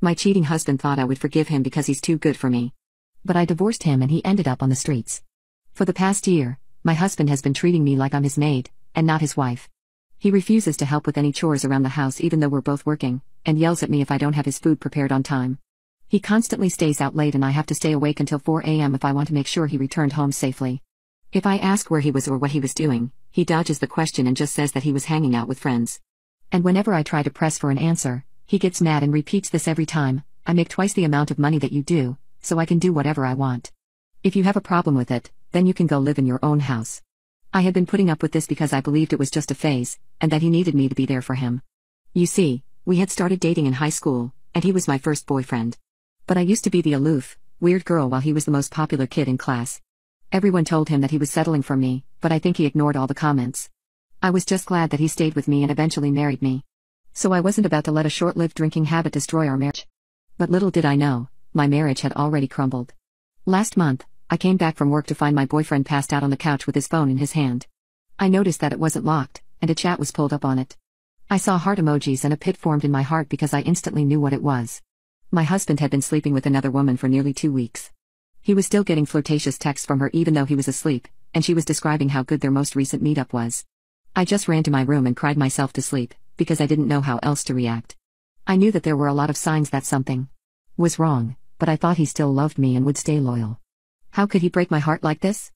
My cheating husband thought I would forgive him because he's too good for me. But I divorced him and he ended up on the streets. For the past year, my husband has been treating me like I'm his maid, and not his wife. He refuses to help with any chores around the house even though we're both working, and yells at me if I don't have his food prepared on time. He constantly stays out late and I have to stay awake until 4 a.m. if I want to make sure he returned home safely. If I ask where he was or what he was doing, he dodges the question and just says that he was hanging out with friends. And whenever I try to press for an answer, he gets mad and repeats this every time: I make twice the amount of money that you do, so I can do whatever I want. If you have a problem with it, then you can go live in your own house. I had been putting up with this because I believed it was just a phase, and that he needed me to be there for him. You see, we had started dating in high school, and he was my first boyfriend. But I used to be the aloof, weird girl while he was the most popular kid in class. Everyone told him that he was settling for me, but I think he ignored all the comments. I was just glad that he stayed with me and eventually married me. So I wasn't about to let a short-lived drinking habit destroy our marriage. But little did I know, my marriage had already crumbled. Last month, I came back from work to find my boyfriend passed out on the couch with his phone in his hand. I noticed that it wasn't locked, and a chat was pulled up on it. I saw heart emojis and a pit formed in my heart because I instantly knew what it was. My husband had been sleeping with another woman for nearly 2 weeks. He was still getting flirtatious texts from her even though he was asleep, and she was describing how good their most recent meetup was. I just ran to my room and cried myself to sleep, because I didn't know how else to react. I knew that there were a lot of signs that something was wrong, but I thought he still loved me and would stay loyal. How could he break my heart like this?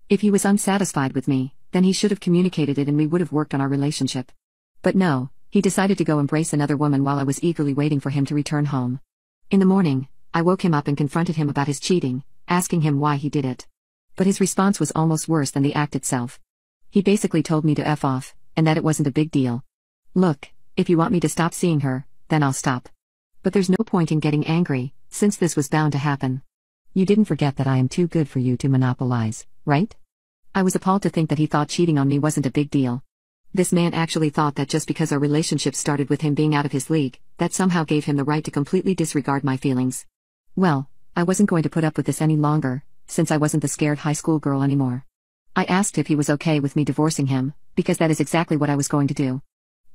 If he was unsatisfied with me, then he should have communicated it and we would have worked on our relationship. But no, he decided to go embrace another woman while I was eagerly waiting for him to return home. In the morning, I woke him up and confronted him about his cheating, asking him why he did it. But his response was almost worse than the act itself. He basically told me to F off, and that it wasn't a big deal. Look, if you want me to stop seeing her, then I'll stop. But there's no point in getting angry, since this was bound to happen. You didn't forget that I am too good for you to monopolize, right? I was appalled to think that he thought cheating on me wasn't a big deal. This man actually thought that just because our relationship started with him being out of his league, that somehow gave him the right to completely disregard my feelings. Well, I wasn't going to put up with this any longer, since I wasn't the scared high school girl anymore. I asked if he was okay with me divorcing him, because that is exactly what I was going to do.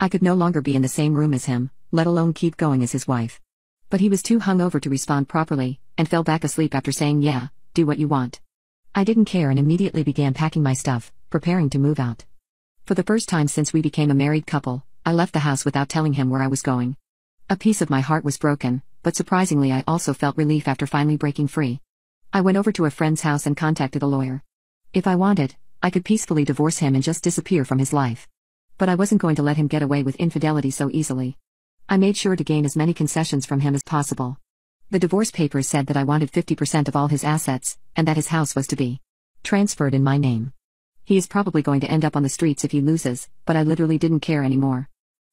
I could no longer be in the same room as him, let alone keep going as his wife. But he was too hungover to respond properly, and fell back asleep after saying, "Yeah, do what you want." I didn't care and immediately began packing my stuff, preparing to move out. For the first time since we became a married couple, I left the house without telling him where I was going. A piece of my heart was broken, but surprisingly I also felt relief after finally breaking free. I went over to a friend's house and contacted a lawyer. If I wanted, I could peacefully divorce him and just disappear from his life. But I wasn't going to let him get away with infidelity so easily. I made sure to gain as many concessions from him as possible. The divorce papers said that I wanted 50% of all his assets, and that his house was to be transferred in my name. He is probably going to end up on the streets if he loses, but I literally didn't care anymore.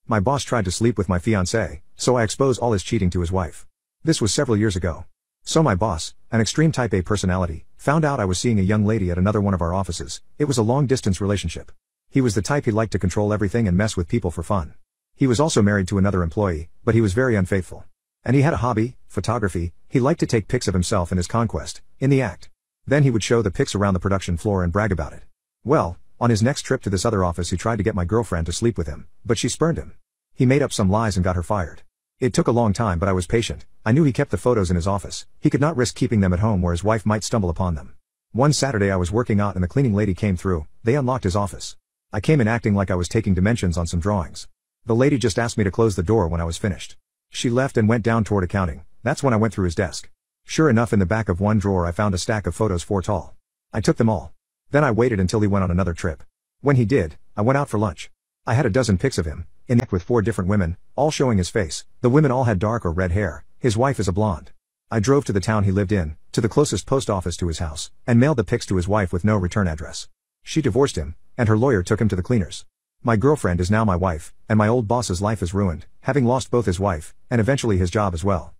My boss tried to sleep with my fiancée, so I exposed all his cheating to his wife. This was several years ago. So my boss, an extreme type A personality, found out I was seeing a young lady at another one of our offices. It was a long-distance relationship. He was the type he liked to control everything and mess with people for fun. He was also married to another employee, but he was very unfaithful. And he had a hobby, photography. He liked to take pics of himself and his conquest, in the act. Then he would show the pics around the production floor and brag about it. Well, on his next trip to this other office he tried to get my girlfriend to sleep with him, but she spurned him. He made up some lies and got her fired. It took a long time but I was patient. I knew he kept the photos in his office. He could not risk keeping them at home where his wife might stumble upon them. One Saturday I was working out and the cleaning lady came through. They unlocked his office. I came in acting like I was taking dimensions on some drawings. The lady just asked me to close the door when I was finished. She left and went down toward accounting. That's when I went through his desk. Sure enough, in the back of one drawer I found a stack of photos 4 tall. I took them all. Then I waited until he went on another trip. When he did, I went out for lunch. I had a dozen pics of him, in the act with 4 different women, all showing his face. The women all had dark or red hair. His wife is a blonde. I drove to the town he lived in, to the closest post office to his house, and mailed the pics to his wife with no return address. She divorced him, and her lawyer took him to the cleaners. My girlfriend is now my wife, and my old boss's life is ruined, having lost both his wife, and eventually his job as well.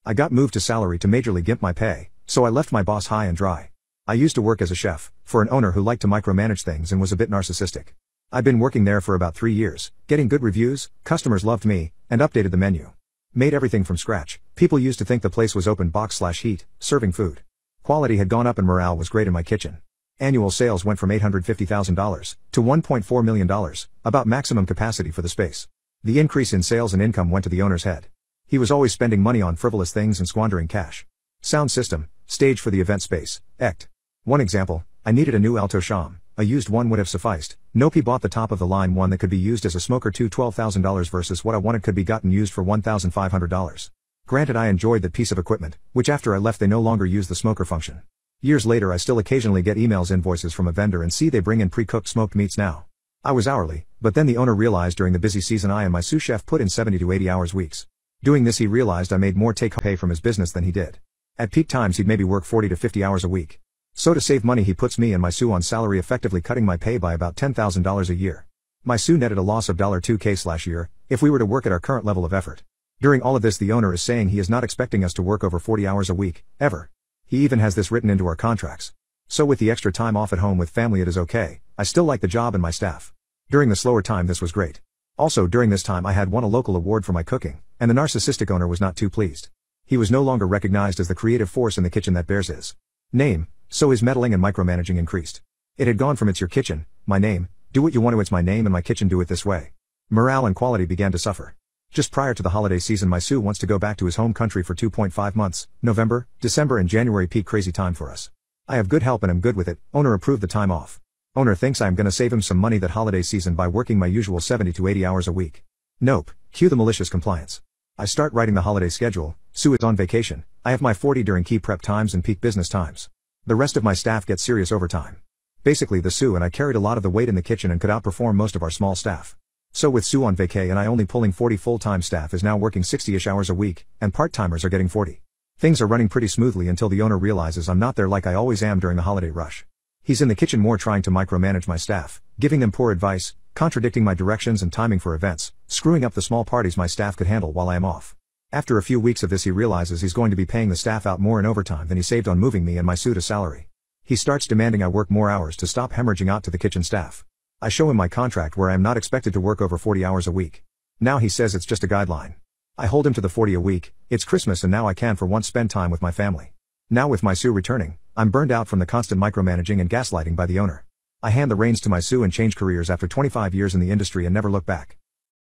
I got moved to salary to majorly gimp my pay, so I left my boss high and dry. I used to work as a chef, for an owner who liked to micromanage things and was a bit narcissistic. I'd been working there for about 3 years, getting good reviews, customers loved me, and updated the menu. Made everything from scratch. People used to think the place was open box/heat, serving food. Quality had gone up and morale was great in my kitchen. Annual sales went from $850,000 to $1.4 million, about maximum capacity for the space. The increase in sales and income went to the owner's head. He was always spending money on frivolous things and squandering cash. Sound system, stage for the event space, ect. One example, I needed a new alto sham, a used one would have sufficed. Nope, he bought the top of the line one that could be used as a smoker to $12,000 versus what I wanted could be gotten used for $1,500. Granted, I enjoyed that piece of equipment, which after I left they no longer use the smoker function. Years later I still occasionally get emails invoices from a vendor and see they bring in pre-cooked smoked meats now. I was hourly, but then the owner realized during the busy season I and my sous chef put in 70 to 80 hours weeks. Doing this he realized I made more take-home pay from his business than he did. At peak times he'd maybe work 40 to 50 hours a week. So to save money he puts me and my sous on salary, effectively cutting my pay by about $10,000 a year. My sous netted a loss of $2K/year, if we were to work at our current level of effort. During all of this the owner is saying he is not expecting us to work over 40 hours a week, ever. He even has this written into our contracts. So with the extra time off at home with family it is okay, I still like the job and my staff. During the slower time this was great. Also during this time I had won a local award for my cooking, and the narcissistic owner was not too pleased. He was no longer recognized as the creative force in the kitchen that bears his name, so his meddling and micromanaging increased. It had gone from it's your kitchen, my name, do what you want to it's my name and my kitchen do it this way. Morale and quality began to suffer. Just prior to the holiday season my sous wants to go back to his home country for 2.5 months, November, December and January peak crazy time for us. I have good help and am good with it, owner approved the time off. Owner thinks I am gonna save him some money that holiday season by working my usual 70 to 80 hours a week. Nope, cue the malicious compliance. I start writing the holiday schedule, sous is on vacation, I have my 40 during key prep times and peak business times. The rest of my staff gets serious overtime. Basically the sous and I carried a lot of the weight in the kitchen and could outperform most of our small staff. So with sous on vacay and I only pulling 40 full-time staff is now working 60-ish hours a week, and part-timers are getting 40. Things are running pretty smoothly until the owner realizes I'm not there like I always am during the holiday rush. He's in the kitchen more trying to micromanage my staff, giving them poor advice, contradicting my directions and timing for events, screwing up the small parties my staff could handle while I am off. After a few weeks of this he realizes he's going to be paying the staff out more in overtime than he saved on moving me and my sous to salary. He starts demanding I work more hours to stop hemorrhaging out to the kitchen staff. I show him my contract where I am not expected to work over 40 hours a week. Now he says it's just a guideline. I hold him to the 40 a week, it's Christmas and now I can for once spend time with my family. Now with my sous returning, I'm burned out from the constant micromanaging and gaslighting by the owner. I hand the reins to my sous and change careers after 25 years in the industry and never look back.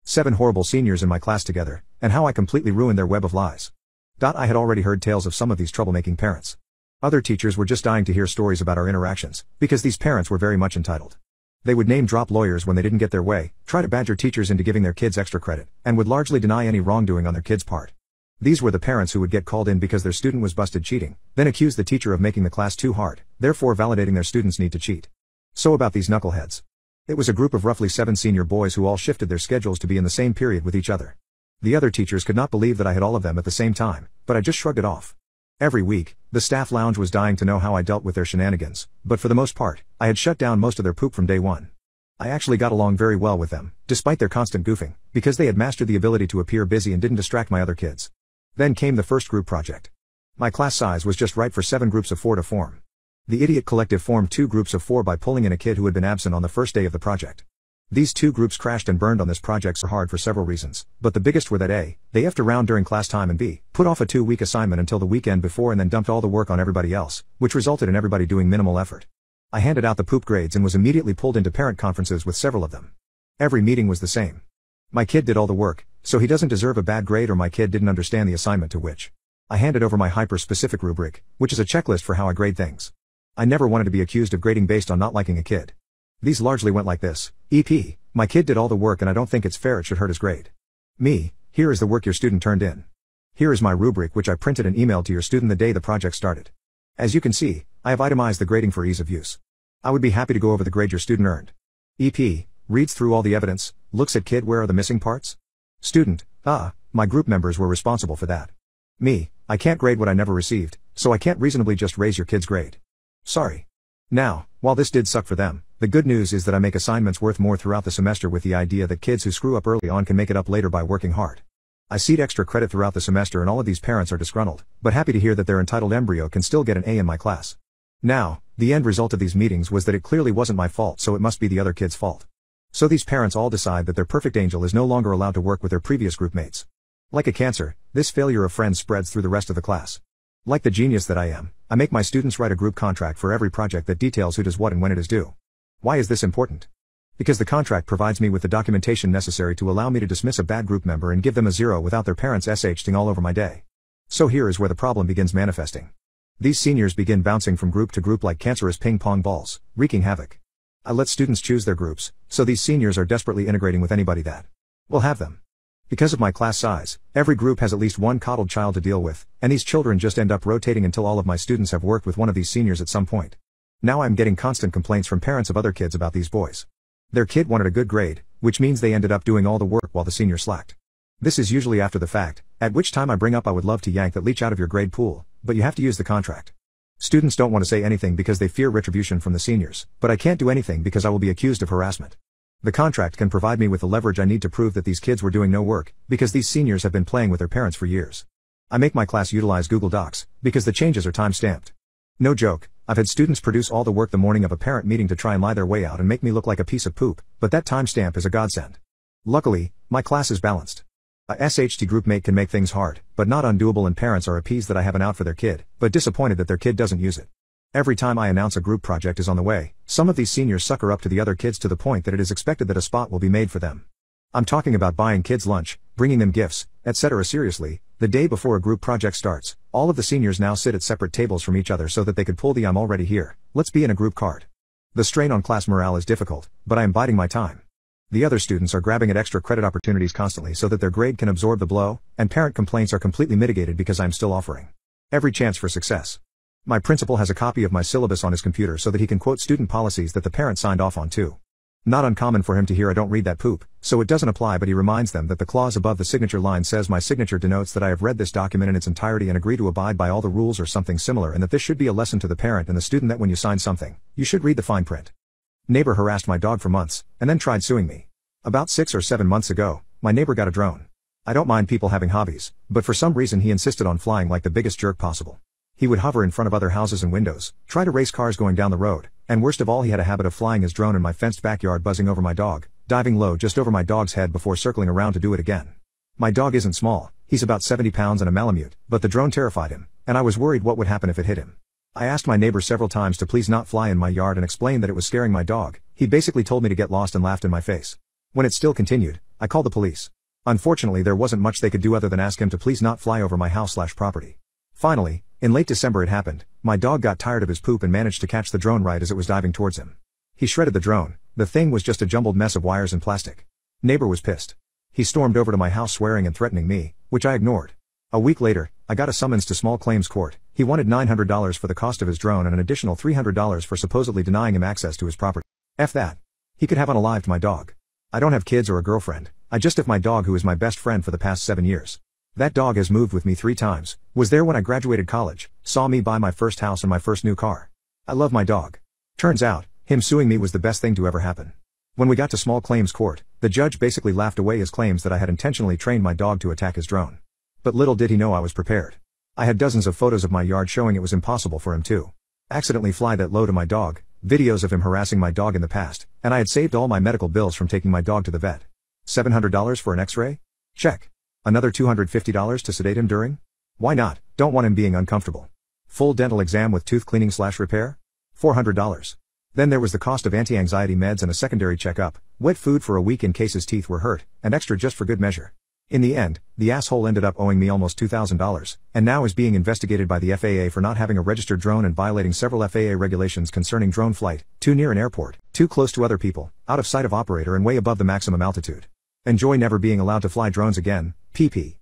7 horrible seniors in my class together, and how I completely ruined their web of lies. I had already heard tales of some of these troublemaking parents. Other teachers were just dying to hear stories about our interactions, because these parents were very much entitled. They would name drop lawyers when they didn't get their way, try to badger teachers into giving their kids extra credit, and would largely deny any wrongdoing on their kids' part. These were the parents who would get called in because their student was busted cheating, then accuse the teacher of making the class too hard, therefore validating their student's need to cheat. So about these knuckleheads. It was a group of roughly 7 senior boys who all shifted their schedules to be in the same period with each other. The other teachers could not believe that I had all of them at the same time, but I just shrugged it off. Every week, the staff lounge was dying to know how I dealt with their shenanigans, but for the most part, I had shut down most of their poop from day one. I actually got along very well with them, despite their constant goofing, because they had mastered the ability to appear busy and didn't distract my other kids. Then came the first group project. My class size was just right for 7 groups of 4 to form. The idiot collective formed 2 groups of 4 by pulling in a kid who had been absent on the first day of the project. These 2 groups crashed and burned on this project so hard for several reasons, but the biggest were that A, they effed around during class time and B, put off a 2-week assignment until the weekend before and then dumped all the work on everybody else, which resulted in everybody doing minimal effort. I handed out the poop grades and was immediately pulled into parent conferences with several of them. Every meeting was the same. My kid did all the work, so he doesn't deserve a bad grade, or my kid didn't understand the assignment, to which I handed over my hyper-specific rubric, which is a checklist for how I grade things. I never wanted to be accused of grading based on not liking a kid. These largely went like this: EP, my kid did all the work and I don't think it's fair it should hurt his grade. Me, here is the work your student turned in. Here is my rubric which I printed and emailed to your student the day the project started. As you can see, I have itemized the grading for ease of use. I would be happy to go over the grade your student earned. EP, reads through all the evidence, looks at kid, where are the missing parts? Student, my group members were responsible for that. Me, I can't grade what I never received, so I can't reasonably just raise your kid's grade. Sorry. Now, while this did suck for them, the good news is that I make assignments worth more throughout the semester with the idea that kids who screw up early on can make it up later by working hard. I seed extra credit throughout the semester and all of these parents are disgruntled, but happy to hear that their entitled embryo can still get an A in my class. Now, the end result of these meetings was that it clearly wasn't my fault, so it must be the other kid's fault. So these parents all decide that their perfect angel is no longer allowed to work with their previous group mates. Like a cancer, this failure of friends spreads through the rest of the class. Like the genius that I am, I make my students write a group contract for every project that details who does what and when it is due. Why is this important? Because the contract provides me with the documentation necessary to allow me to dismiss a bad group member and give them a 0 without their parents shing all over my day. So here is where the problem begins manifesting. These seniors begin bouncing from group to group like cancerous ping pong balls, wreaking havoc. I let students choose their groups, so these seniors are desperately integrating with anybody that will have them. Because of my class size, every group has at least one coddled child to deal with, and these children just end up rotating until all of my students have worked with one of these seniors at some point. Now I'm getting constant complaints from parents of other kids about these boys. Their kid wanted a good grade, which means they ended up doing all the work while the senior slacked. This is usually after the fact, at which time I bring up I would love to yank that leech out of your grade pool, but you have to use the contract. Students don't want to say anything because they fear retribution from the seniors, but I can't do anything because I will be accused of harassment. The contract can provide me with the leverage I need to prove that these kids were doing no work, because these seniors have been playing with their parents for years. I make my class utilize Google Docs, because the changes are time-stamped. No joke, I've had students produce all the work the morning of a parent meeting to try and lie their way out and make me look like a piece of poop, but that timestamp is a godsend. Luckily, my class is balanced. A SHT group mate can make things hard, but not undoable, and parents are appeased that I have an out for their kid, but disappointed that their kid doesn't use it. Every time I announce a group project is on the way, some of these seniors sucker up to the other kids to the point that it is expected that a spot will be made for them. I'm talking about buying kids lunch, bringing them gifts, etc. Seriously, the day before a group project starts, all of the seniors now sit at separate tables from each other so that they could pull the "I'm already here, let's be in a group" card. The strain on class morale is difficult, but I am biding my time. The other students are grabbing at extra credit opportunities constantly so that their grade can absorb the blow, and parent complaints are completely mitigated because I'm still offering every chance for success. My principal has a copy of my syllabus on his computer so that he can quote student policies that the parent signed off on too. Not uncommon for him to hear I don't read that poop, so it doesn't apply, but he reminds them that the clause above the signature line says my signature denotes that I have read this document in its entirety and agree to abide by all the rules or something similar, and that this should be a lesson to the parent and the student that when you sign something, you should read the fine print. Neighbor harassed my dog for months, and then tried suing me. About 6 or 7 months ago, my neighbor got a drone. I don't mind people having hobbies, but for some reason he insisted on flying like the biggest jerk possible. He would hover in front of other houses and windows, try to race cars going down the road, and worst of all, he had a habit of flying his drone in my fenced backyard, buzzing over my dog, diving low just over my dog's head before circling around to do it again. My dog isn't small, he's about 70 pounds and a Malamute, but the drone terrified him, and I was worried what would happen if it hit him. I asked my neighbor several times to please not fly in my yard and explained that it was scaring my dog. He basically told me to get lost and laughed in my face. When it still continued, I called the police. Unfortunately, there wasn't much they could do other than ask him to please not fly over my house/property. Finally, in late December it happened. My dog got tired of his poop and managed to catch the drone right as it was diving towards him. He shredded the drone. The thing was just a jumbled mess of wires and plastic. Neighbor was pissed. He stormed over to my house swearing and threatening me, which I ignored. A week later, I got a summons to small claims court. He wanted $900 for the cost of his drone and an additional $300 for supposedly denying him access to his property. F that. He could have unalived my dog. I don't have kids or a girlfriend, I just have my dog who is my best friend for the past 7 years. That dog has moved with me 3 times, was there when I graduated college, saw me buy my first house and my first new car. I love my dog. Turns out, him suing me was the best thing to ever happen. When we got to small claims court, the judge basically laughed away his claims that I had intentionally trained my dog to attack his drone. But little did he know I was prepared. I had dozens of photos of my yard showing it was impossible for him to accidentally fly that low to my dog, videos of him harassing my dog in the past, and I had saved all my medical bills from taking my dog to the vet. $700 for an x-ray? Check. Another $250 to sedate him during? Why not? Don't want him being uncomfortable. Full dental exam with tooth cleaning/repair? $400. Then there was the cost of anti-anxiety meds and a secondary checkup, wet food for a week in case his teeth were hurt, and extra just for good measure. In the end, the asshole ended up owing me almost $2,000, and now is being investigated by the FAA for not having a registered drone and violating several FAA regulations concerning drone flight, too near an airport, too close to other people, out of sight of operator and way above the maximum altitude. Enjoy never being allowed to fly drones again, PP.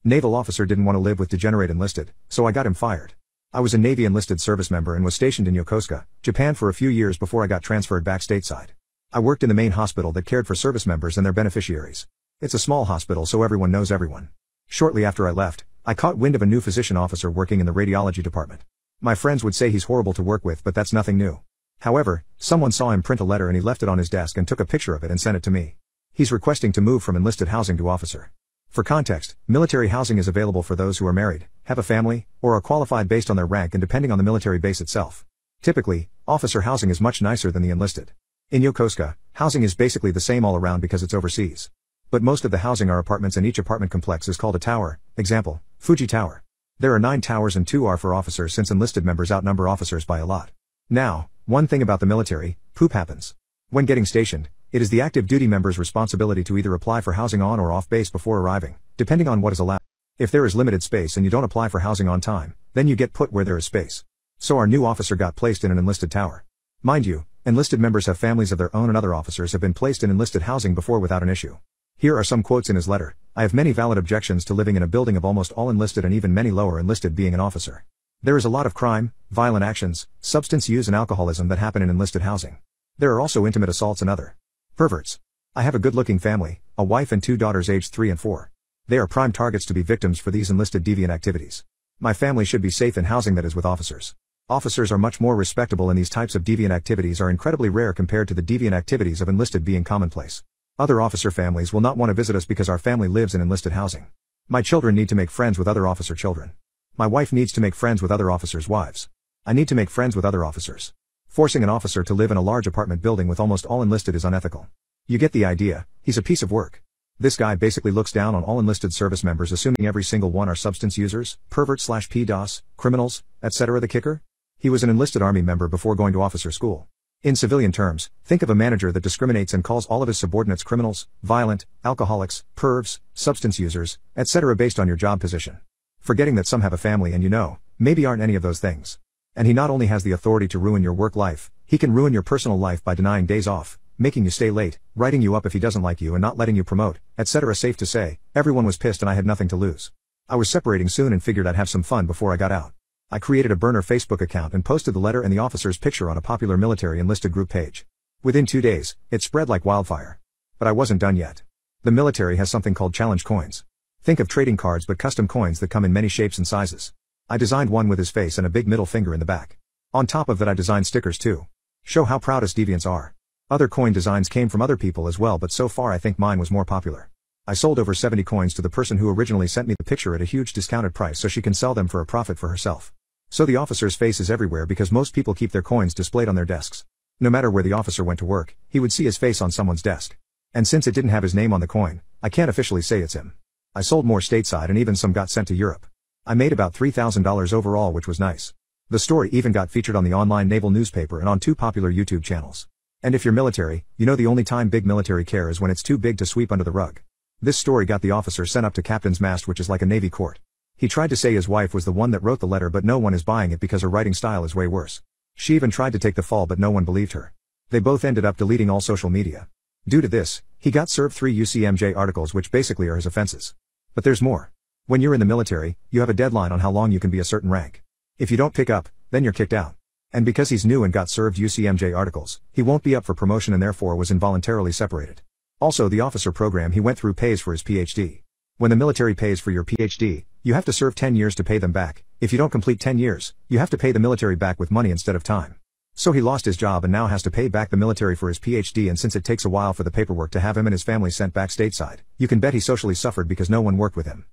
Naval officer didn't want to live with degenerate enlisted, so I got him fired. I was a Navy enlisted service member and was stationed in Yokosuka, Japan for a few years before I got transferred back stateside. I worked in the main hospital that cared for service members and their beneficiaries. It's a small hospital so everyone knows everyone. Shortly after I left, I caught wind of a new physician officer working in the radiology department. My friends would say he's horrible to work with, but that's nothing new. However, someone saw him print a letter and he left it on his desk and took a picture of it and sent it to me. He's requesting to move from enlisted housing to officer. For context, military housing is available for those who are married, have a family, or are qualified based on their rank and depending on the military base itself. Typically, officer housing is much nicer than the enlisted. In Yokosuka, housing is basically the same all around because it's overseas. But most of the housing are apartments and each apartment complex is called a tower, example, Fuji Tower. There are 9 towers and 2 are for officers since enlisted members outnumber officers by a lot. Now, one thing about the military, poop happens. When getting stationed, It is the active duty member's responsibility to either apply for housing on or off base before arriving, depending on what is allowed. If there is limited space and you don't apply for housing on time, then you get put where there is space. So our new officer got placed in an enlisted tower. Mind you, enlisted members have families of their own and other officers have been placed in enlisted housing before without an issue. Here are some quotes in his letter. I have many valid objections to living in a building of almost all enlisted and even many lower enlisted being an officer. There is a lot of crime, violent actions, substance use and alcoholism that happen in enlisted housing. There are also intimate assaults and other perverts. I have a good-looking family, a wife and 2 daughters aged 3 and 4. They are prime targets to be victims for these enlisted deviant activities. My family should be safe in housing that is with officers. Officers are much more respectable and these types of deviant activities are incredibly rare compared to the deviant activities of enlisted being commonplace. Other officer families will not want to visit us because our family lives in enlisted housing. My children need to make friends with other officer children. My wife needs to make friends with other officers' wives. I need to make friends with other officers. Forcing an officer to live in a large apartment building with almost all enlisted is unethical. You get the idea, he's a piece of work. This guy basically looks down on all enlisted service members, assuming every single one are substance users, perverts/PDOS, criminals, etc. The kicker? He was an enlisted army member before going to officer school. In civilian terms, think of a manager that discriminates and calls all of his subordinates criminals, violent, alcoholics, pervs, substance users, etc. based on your job position. Forgetting that some have a family and maybe aren't any of those things. And he not only has the authority to ruin your work life, he can ruin your personal life by denying days off, making you stay late, writing you up if he doesn't like you and not letting you promote, etc. Safe to say, everyone was pissed and I had nothing to lose. I was separating soon and figured I'd have some fun before I got out. I created a burner Facebook account and posted the letter and the officer's picture on a popular military enlisted group page. Within 2 days, it spread like wildfire. But I wasn't done yet. The military has something called challenge coins. Think of trading cards but custom coins that come in many shapes and sizes. I designed one with his face and a big middle finger in the back. On top of that I designed stickers too. Show how proud us deviants are. Other coin designs came from other people as well, but so far I think mine was more popular. I sold over 70 coins to the person who originally sent me the picture at a huge discounted price so she can sell them for a profit for herself. So the officer's face is everywhere because most people keep their coins displayed on their desks. No matter where the officer went to work, he would see his face on someone's desk. And since it didn't have his name on the coin, I can't officially say it's him. I sold more stateside and even some got sent to Europe. I made about $3,000 overall, which was nice. The story even got featured on the online naval newspaper and on 2 popular YouTube channels. And if you're military, you know the only time big military care is when it's too big to sweep under the rug. This story got the officer sent up to captain's mast, which is like a Navy court. He tried to say his wife was the one that wrote the letter, but no one is buying it because her writing style is way worse. She even tried to take the fall, but no one believed her. They both ended up deleting all social media. Due to this, he got served 3 UCMJ articles, which basically are his offenses. But there's more. When you're in the military, you have a deadline on how long you can be a certain rank. If you don't pick up, then you're kicked out. And because he's new and got served UCMJ articles, he won't be up for promotion and therefore was involuntarily separated. Also, the officer program he went through pays for his PhD. When the military pays for your PhD, you have to serve 10 years to pay them back. If you don't complete 10 years, you have to pay the military back with money instead of time. So he lost his job and now has to pay back the military for his PhD, and since it takes a while for the paperwork to have him and his family sent back stateside, you can bet he socially suffered because no one worked with him.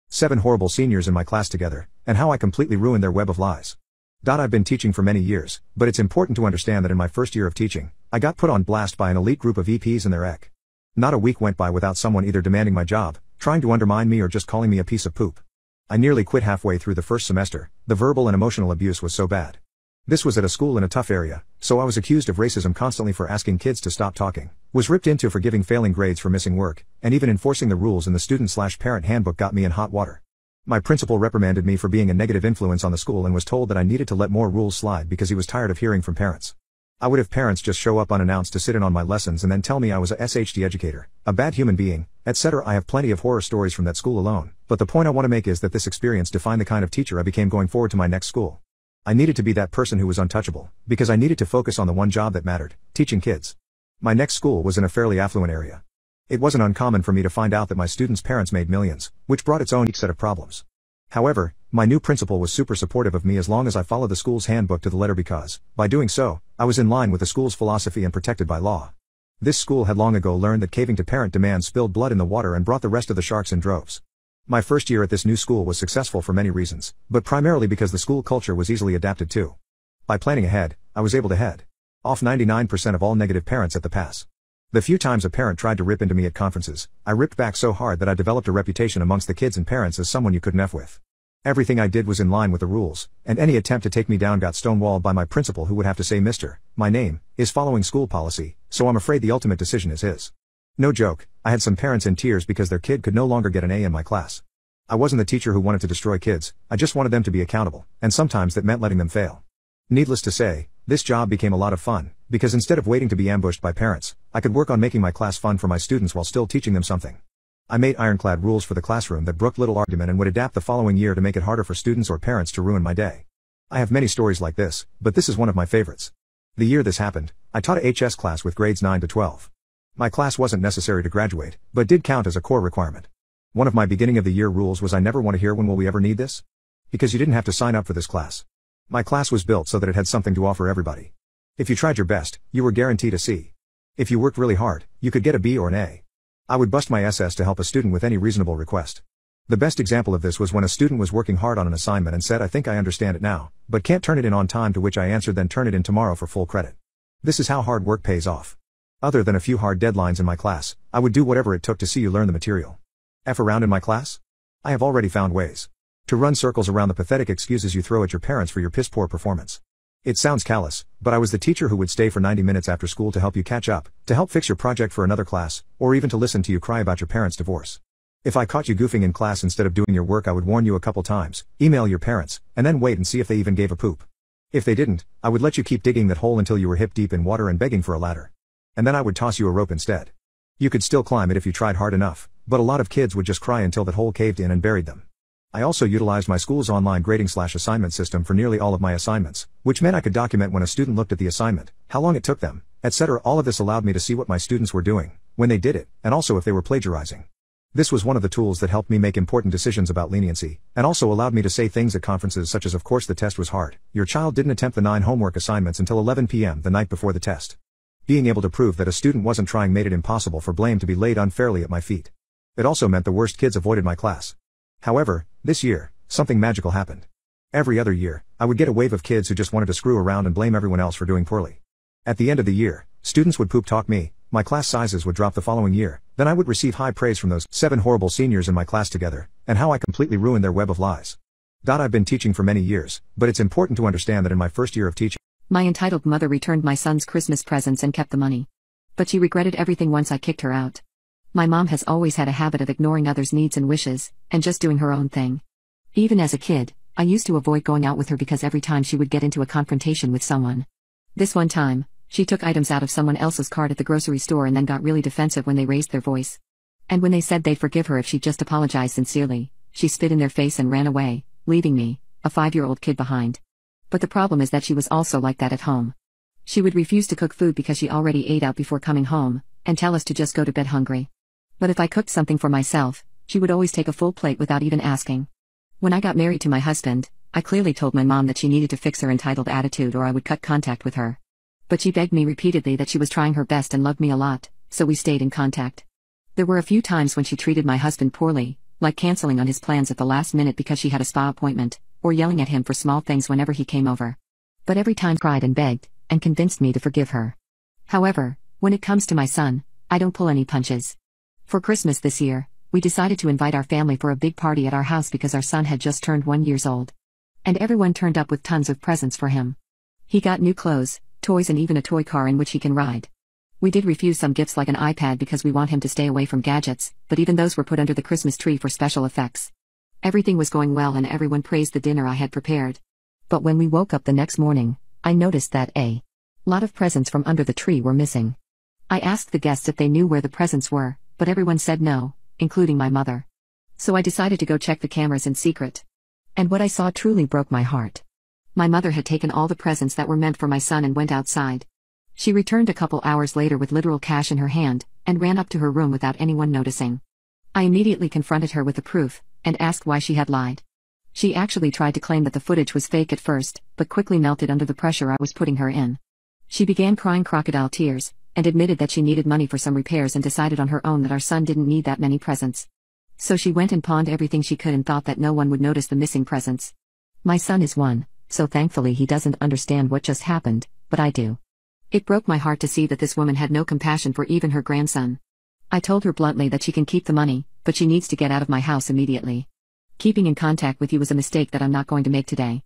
7 horrible seniors in my class together, and how I completely ruined their web of lies. I've been teaching for many years, but it's important to understand that in my first year of teaching, I got put on blast by an elite group of EPs and their EC. Not a week went by without someone either demanding my job, trying to undermine me, or just calling me a piece of poop. I nearly quit halfway through the first semester. The verbal and emotional abuse was so bad. This was at a school in a tough area, so I was accused of racism constantly for asking kids to stop talking, was ripped into for giving failing grades for missing work, and even enforcing the rules in the student/parent handbook got me in hot water. My principal reprimanded me for being a negative influence on the school and was told that I needed to let more rules slide because he was tired of hearing from parents. I would have parents just show up unannounced to sit in on my lessons and then tell me I was a SHD educator, a bad human being, etc. I have plenty of horror stories from that school alone, but the point I want to make is that this experience defined the kind of teacher I became going forward to my next school. I needed to be that person who was untouchable, because I needed to focus on the one job that mattered, teaching kids. My next school was in a fairly affluent area. It wasn't uncommon for me to find out that my students' parents made millions, which brought its own set of problems. However, my new principal was super supportive of me as long as I followed the school's handbook to the letter, because, by doing so, I was in line with the school's philosophy and protected by law. This school had long ago learned that caving to parent demands spilled blood in the water and brought the rest of the sharks in droves. My first year at this new school was successful for many reasons, but primarily because the school culture was easily adapted to. By planning ahead, I was able to head off 99% of all negative parents at the pass. The few times a parent tried to rip into me at conferences, I ripped back so hard that I developed a reputation amongst the kids and parents as someone you couldn't F with. Everything I did was in line with the rules, and any attempt to take me down got stonewalled by my principal, who would have to say Mr. My name is following school policy, so I'm afraid the ultimate decision is his. No joke, I had some parents in tears because their kid could no longer get an A in my class. I wasn't the teacher who wanted to destroy kids, I just wanted them to be accountable, and sometimes that meant letting them fail. Needless to say, this job became a lot of fun, because instead of waiting to be ambushed by parents, I could work on making my class fun for my students while still teaching them something. I made ironclad rules for the classroom that brooked little argument and would adapt the following year to make it harder for students or parents to ruin my day. I have many stories like this, but this is one of my favorites. The year this happened, I taught a HS class with grades 9 to 12. My class wasn't necessary to graduate, but did count as a core requirement. One of my beginning of the year rules was I never want to hear "when will we ever need this?" Because you didn't have to sign up for this class. My class was built so that it had something to offer everybody. If you tried your best, you were guaranteed a C. If you worked really hard, you could get a B or an A. I would bust my SS to help a student with any reasonable request. The best example of this was when a student was working hard on an assignment and said, "I think I understand it now, but can't turn it in on time," to which I answered, "Then turn it in tomorrow for full credit." This is how hard work pays off. Other than a few hard deadlines in my class, I would do whatever it took to see you learn the material. F around in my class? I have already found ways to run circles around the pathetic excuses you throw at your parents for your piss-poor performance. It sounds callous, but I was the teacher who would stay for 90 minutes after school to help you catch up, to help fix your project for another class, or even to listen to you cry about your parents' divorce. If I caught you goofing in class instead of doing your work, I would warn you a couple times, email your parents, and then wait and see if they even gave a poop. If they didn't, I would let you keep digging that hole until you were hip deep in water and begging for a ladder. And then I would toss you a rope instead. You could still climb it if you tried hard enough, but a lot of kids would just cry until that hole caved in and buried them. I also utilized my school's online grading/assignment system for nearly all of my assignments, which meant I could document when a student looked at the assignment, how long it took them, etc. All of this allowed me to see what my students were doing, when they did it, and also if they were plagiarizing. This was one of the tools that helped me make important decisions about leniency, and also allowed me to say things at conferences such as, "Of course the test was hard. Your child didn't attempt the 9 homework assignments until 11 p.m. the night before the test." Being able to prove that a student wasn't trying made it impossible for blame to be laid unfairly at my feet. It also meant the worst kids avoided my class. However, this year, something magical happened. Every other year, I would get a wave of kids who just wanted to screw around and blame everyone else for doing poorly. At the end of the year, students would poop talk me, my class sizes would drop the following year, then I would receive high praise from those 7 horrible seniors in my class together, and how I completely ruined their web of lies. I've been teaching for many years, but it's important to understand that in my first year of teaching, my entitled mother returned my son's Christmas presents and kept the money. But she regretted everything once I kicked her out. My mom has always had a habit of ignoring others' needs and wishes, and just doing her own thing. Even as a kid, I used to avoid going out with her because every time she would get into a confrontation with someone. This one time, she took items out of someone else's cart at the grocery store and then got really defensive when they raised their voice. And when they said they'd forgive her if she just apologized sincerely, she spit in their face and ran away, leaving me, a 5-year-old kid, behind. But the problem is that she was also like that at home. She would refuse to cook food because she already ate out before coming home, and tell us to just go to bed hungry. But if I cooked something for myself, she would always take a full plate without even asking. When I got married to my husband, I clearly told my mom that she needed to fix her entitled attitude or I would cut contact with her. But she begged me repeatedly that she was trying her best and loved me a lot, so we stayed in contact. There were a few times when she treated my husband poorly, like canceling on his plans at the last minute because she had a spa appointment, or yelling at him for small things whenever he came over. But every time cried and begged, and convinced me to forgive her. However, when it comes to my son, I don't pull any punches. For Christmas this year, we decided to invite our family for a big party at our house because our son had just turned 1 year old. And everyone turned up with tons of presents for him. He got new clothes, toys and even a toy car in which he can ride. We did refuse some gifts like an iPad because we want him to stay away from gadgets, but even those were put under the Christmas tree for special effects. Everything was going well and everyone praised the dinner I had prepared. But when we woke up the next morning, I noticed that a lot of presents from under the tree were missing. I asked the guests if they knew where the presents were, but everyone said no, including my mother. So I decided to go check the cameras in secret. And what I saw truly broke my heart. My mother had taken all the presents that were meant for my son and went outside. She returned a couple hours later with literal cash in her hand, and ran up to her room without anyone noticing. I immediately confronted her with the proof, and asked why she had lied. She actually tried to claim that the footage was fake at first, but quickly melted under the pressure I was putting her in. She began crying crocodile tears, and admitted that she needed money for some repairs and decided on her own that our son didn't need that many presents. So she went and pawned everything she could and thought that no one would notice the missing presents. My son is 1, so thankfully he doesn't understand what just happened, but I do. It broke my heart to see that this woman had no compassion for even her grandson. I told her bluntly that she can keep the money, but she needs to get out of my house immediately. Keeping in contact with you was a mistake that I'm not going to make today.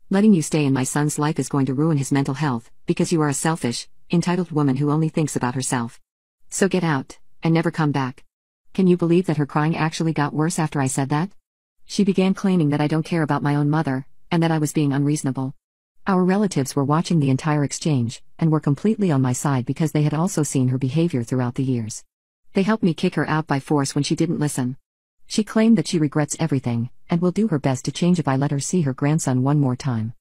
Letting you stay in my son's life is going to ruin his mental health, because you are a selfish, entitled woman who only thinks about herself. So get out, and never come back. Can you believe that her crying actually got worse after I said that? She began claiming that I don't care about my own mother, and that I was being unreasonable. Our relatives were watching the entire exchange, and were completely on my side because they had also seen her behavior throughout the years. They helped me kick her out by force when she didn't listen. She claimed that she regrets everything, and will do her best to change if I let her see her grandson one more time.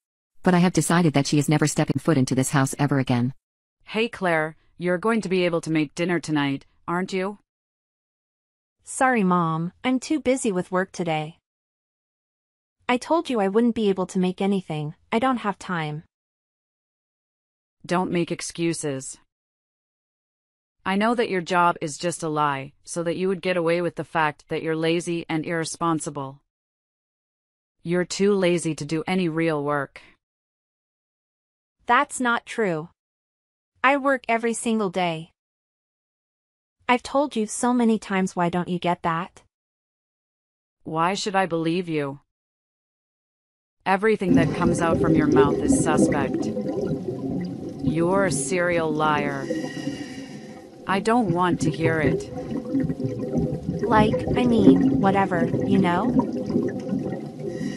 But I have decided that she is never stepping foot into this house ever again. Hey Claire, you're going to be able to make dinner tonight, aren't you? Sorry, Mom, I'm too busy with work today. I told you I wouldn't be able to make anything, I don't have time. Don't make excuses. I know that your job is just a lie, so that you would get away with the fact that you're lazy and irresponsible. You're too lazy to do any real work. That's not true. I work every single day. I've told you so many times, why don't you get that? Why should I believe you? Everything that comes out from your mouth is suspect. You're a serial liar. I don't want to hear it. Whatever, you know?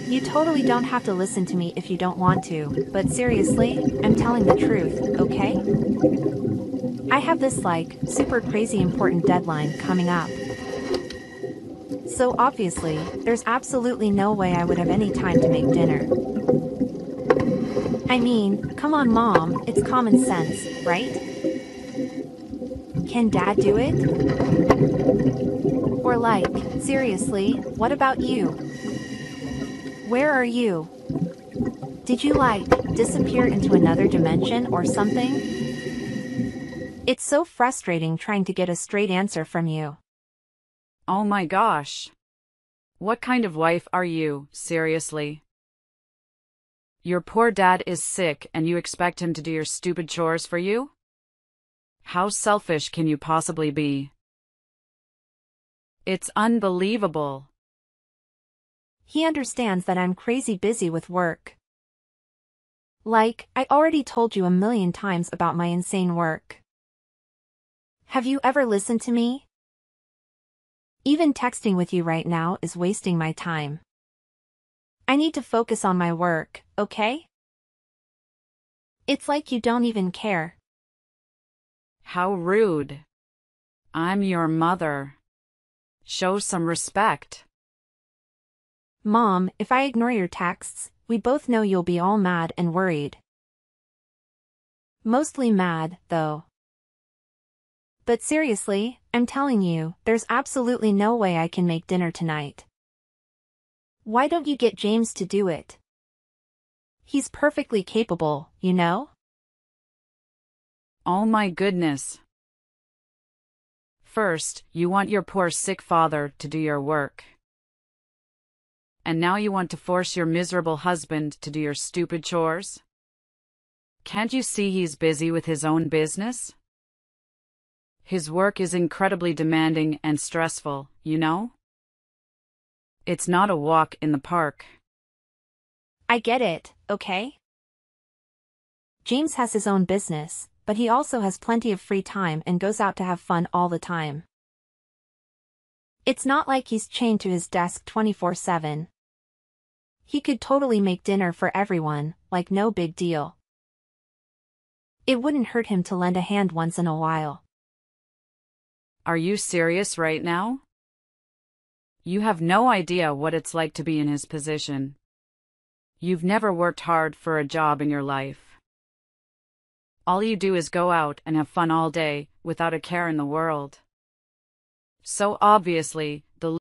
You totally don't have to listen to me if you don't want to, but seriously, I'm telling the truth, okay? I have this super crazy important deadline coming up. So obviously, there's absolutely no way I would have any time to make dinner. Come on Mom, it's common sense, right? Can Dad do it? Or seriously, what about you? Where are you? Did you disappear into another dimension or something? It's so frustrating trying to get a straight answer from you. Oh my gosh. What kind of wife are you, seriously? Your poor dad is sick and you expect him to do your stupid chores for you? How selfish can you possibly be? It's unbelievable. He understands that I'm crazy busy with work. I already told you a million times about my insane work. Have you ever listened to me? Even texting with you right now is wasting my time. I need to focus on my work, okay? It's like you don't even care. How rude. I'm your mother. Show some respect. Mom, if I ignore your texts, we both know you'll be all mad and worried. Mostly mad, though. But seriously, I'm telling you, there's absolutely no way I can make dinner tonight. Why don't you get James to do it? He's perfectly capable, you know? Oh my goodness. First, you want your poor sick father to do your work. And now you want to force your miserable husband to do your stupid chores? Can't you see he's busy with his own business? His work is incredibly demanding and stressful, you know? It's not a walk in the park. I get it, okay? James has his own business, but he also has plenty of free time and goes out to have fun all the time. It's not like he's chained to his desk 24/7. He could totally make dinner for everyone, no big deal. It wouldn't hurt him to lend a hand once in a while. Are you serious right now? You have no idea what it's like to be in his position. You've never worked hard for a job in your life. All you do is go out and have fun all day, without a care in the world. So obviously,